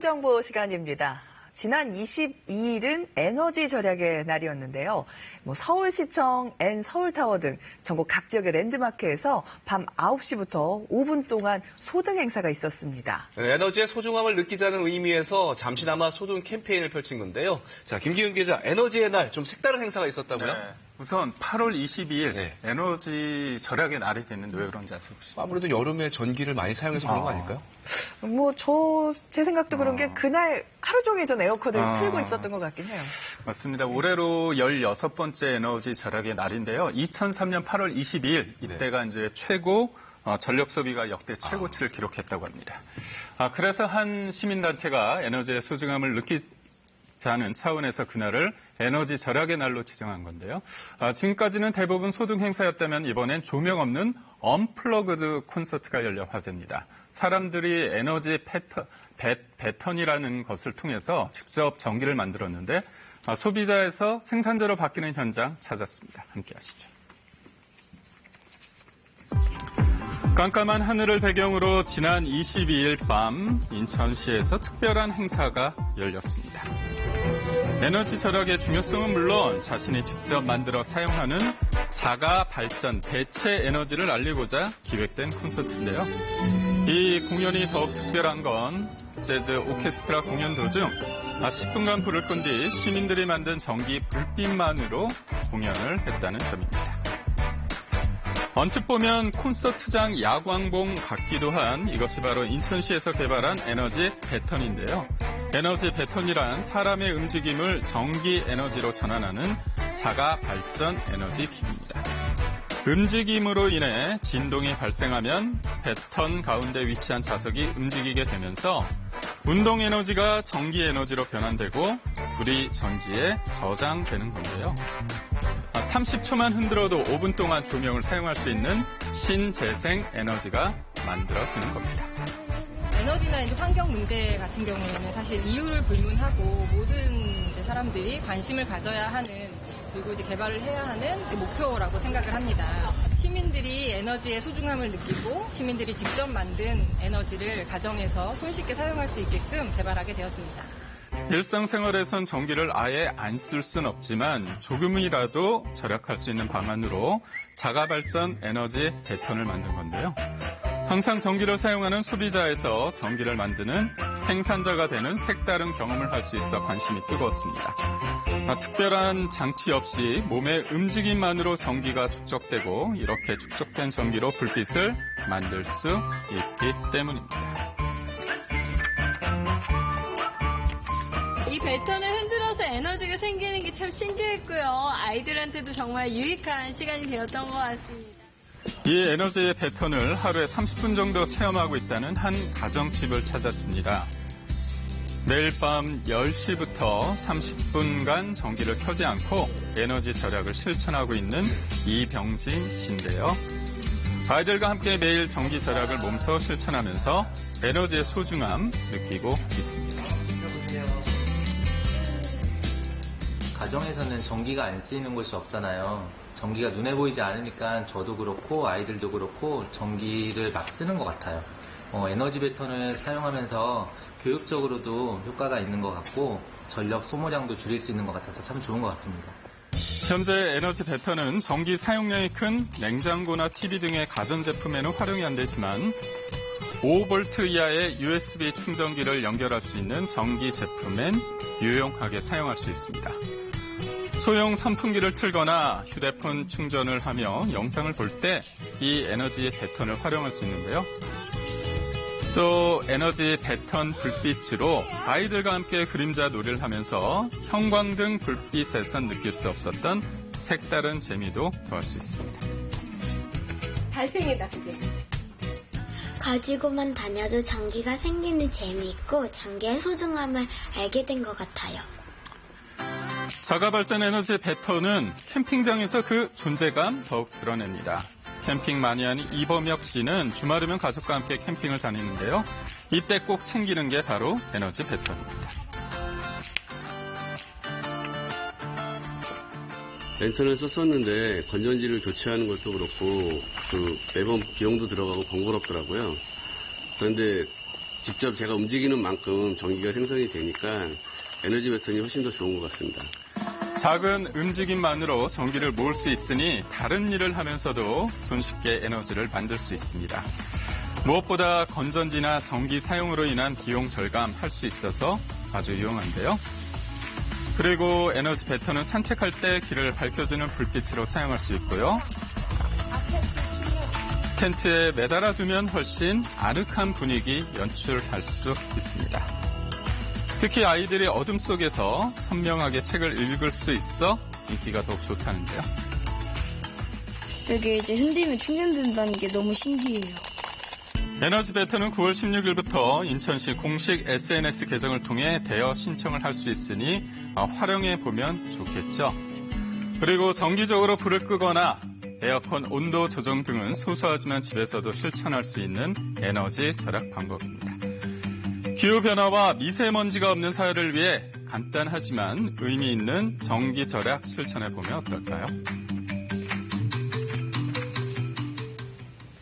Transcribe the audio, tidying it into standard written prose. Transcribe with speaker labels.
Speaker 1: 정보 시간입니다. 지난 22일은 에너지 절약의 날이었는데요. 서울시청, N서울타워 등 전국 각 지역의 랜드마크에서 밤 9시부터 5분 동안 소등 행사가 있었습니다.
Speaker 2: 에너지의 소중함을 느끼자는 의미에서 잠시나마 소등 캠페인을 펼친 건데요. 자, 김기훈 기자, 에너지의 날 좀 색다른 행사가 있었다고요?
Speaker 3: 네. 우선 8월 22일 에너지 절약의 날이 됐는데 왜 그런지 아세요 혹시?
Speaker 2: 아무래도 여름에 전기를 많이 사용해서 그런 거 아닐까요?
Speaker 1: 제 생각도 그런 게 그날 하루 종일 전 에어컨을 틀고 있었던 것 같긴 해요.
Speaker 3: 맞습니다. 올해로 16번째 에너지 절약의 날인데요. 2003년 8월 22일 이때가 이제 최고 전력 소비가 역대 최고치를 기록했다고 합니다. 그래서 한 시민단체가 에너지의 소중함을 느끼자는 차원에서 그날을 에너지 절약의 날로 지정한 건데요. 지금까지는 대부분 소등 행사였다면 이번엔 조명 없는 언플러그드 콘서트가 열려 화제입니다. 사람들이 에너지 배턴이라는 것을 통해서 직접 전기를 만들었는데 소비자에서 생산자로 바뀌는 현장 찾았습니다. 함께 하시죠. 깜깜한 하늘을 배경으로 지난 22일 밤 인천시에서 특별한 행사가 열렸습니다. 에너지 절약의 중요성은 물론 자신이 직접 만들어 사용하는 자가 발전 대체 에너지를 알리고자 기획된 콘서트인데요. 이 공연이 더욱 특별한 건 재즈 오케스트라 공연 도중 10분간 불을 끈 뒤 시민들이 만든 전기 불빛만으로 공연을 했다는 점입니다. 언뜻 보면 콘서트장 야광봉 같기도 한 이것이 바로 인천시에서 개발한 에너지 배턴인데요. 에너지 배턴이란 사람의 움직임을 전기 에너지로 전환하는 자가 발전 에너지 기기입니다. 움직임으로 인해 진동이 발생하면 배턴 가운데 위치한 자석이 움직이게 되면서 운동 에너지가 전기 에너지로 변환되고 불이 전지에 저장되는 건데요. 30초만 흔들어도 5분 동안 조명을 사용할 수 있는 신재생 에너지가 만들어지는 겁니다.
Speaker 4: 에너지나 이제 환경 문제 같은 경우에는 사실 이유를 불문하고 모든 사람들이 관심을 가져야 하는 그리고 이제 개발을 해야 하는 목표라고 생각을 합니다. 시민들이 에너지의 소중함을 느끼고 시민들이 직접 만든 에너지를 가정에서 손쉽게 사용할 수 있게끔 개발하게 되었습니다.
Speaker 3: 일상생활에선 전기를 아예 안 쓸 순 없지만 조금이라도 절약할 수 있는 방안으로 자가발전 에너지 배턴을 만든 건데요. 항상 전기를 사용하는 소비자에서 전기를 만드는 생산자가 되는 색다른 경험을 할 수 있어 관심이 뜨거웠습니다. 특별한 장치 없이 몸의 움직임만으로 전기가 축적되고 이렇게 축적된 전기로 불빛을 만들 수 있기 때문입니다.
Speaker 5: 이 배턴을 흔들어서 에너지가 생기는 게 참 신기했고요. 아이들한테도 정말 유익한 시간이 되었던 것 같습니다.
Speaker 3: 이 에너지의 배턴을 하루에 30분 정도 체험하고 있다는 한 가정집을 찾았습니다. 매일 밤 10시부터 30분간 전기를 켜지 않고 에너지 절약을 실천하고 있는 이병진 씨인데요. 아이들과 함께 매일 전기 절약을 몸소 실천하면서 에너지의 소중함 느끼고 있습니다.
Speaker 6: 가정에서는 전기가 안 쓰이는 곳이 없잖아요. 전기가 눈에 보이지 않으니까 저도 그렇고 아이들도 그렇고 전기를 막 쓰는 것 같아요. 에너지 배턴을 사용하면서 교육적으로도 효과가 있는 것 같고 전력 소모량도 줄일 수 있는 것 같아서 참 좋은 것 같습니다.
Speaker 3: 현재 에너지 배턴은 전기 사용량이 큰 냉장고나 TV 등의 가전제품에는 활용이 안 되지만 5V 이하의 USB 충전기를 연결할 수 있는 전기 제품엔 유용하게 사용할 수 있습니다. 소형 선풍기를 틀거나 휴대폰 충전을 하며 영상을 볼 때 이 에너지 배턴을 활용할 수 있는데요. 또 에너지 배턴 불빛으로 아이들과 함께 그림자 놀이를 하면서 형광등 불빛에선 느낄 수 없었던 색다른 재미도 더할 수 있습니다.
Speaker 5: 달팽이다, 그게.
Speaker 7: 가지고만 다녀도 전기가 생기는 재미있고 전기의 소중함을 알게 된 것 같아요.
Speaker 3: 자가발전 에너지 배턴은 캠핑장에서 그 존재감 더욱 드러냅니다. 캠핑 마니아인 이범혁 씨는 주말이면 가족과 함께 캠핑을 다니는데요. 이때 꼭 챙기는 게 바로 에너지 배턴입니다.
Speaker 8: 랜턴을 썼었는데 건전지를 교체하는 것도 그렇고 매번 비용도 들어가고 번거롭더라고요. 그런데 직접 제가 움직이는 만큼 전기가 생성이 되니까 에너지 배턴이 훨씬 더 좋은 것 같습니다.
Speaker 3: 작은 움직임만으로 전기를 모을 수 있으니 다른 일을 하면서도 손쉽게 에너지를 만들 수 있습니다. 무엇보다 건전지나 전기 사용으로 인한 비용 절감할 수 있어서 아주 유용한데요. 그리고 에너지 배터는 산책할 때 길을 밝혀주는 불빛으로 사용할 수 있고요. 텐트에 매달아 두면 훨씬 아늑한 분위기 연출할 수 있습니다. 특히 아이들이 어둠 속에서 선명하게 책을 읽을 수 있어 인기가 더욱 좋다는데요.
Speaker 9: 되게 이제 흔들면 충전된다는 게 너무 신기해요.
Speaker 3: 에너지 배터는 9월 16일부터 인천시 공식 SNS 계정을 통해 대여 신청을 할 수 있으니 활용해 보면 좋겠죠. 그리고 정기적으로 불을 끄거나 에어컨 온도 조정 등은 소소하지만 집에서도 실천할 수 있는 에너지 절약 방법입니다. 기후변화와 미세먼지가 없는 사회를 위해 간단하지만 의미 있는 전기 절약 실천해 보면 어떨까요?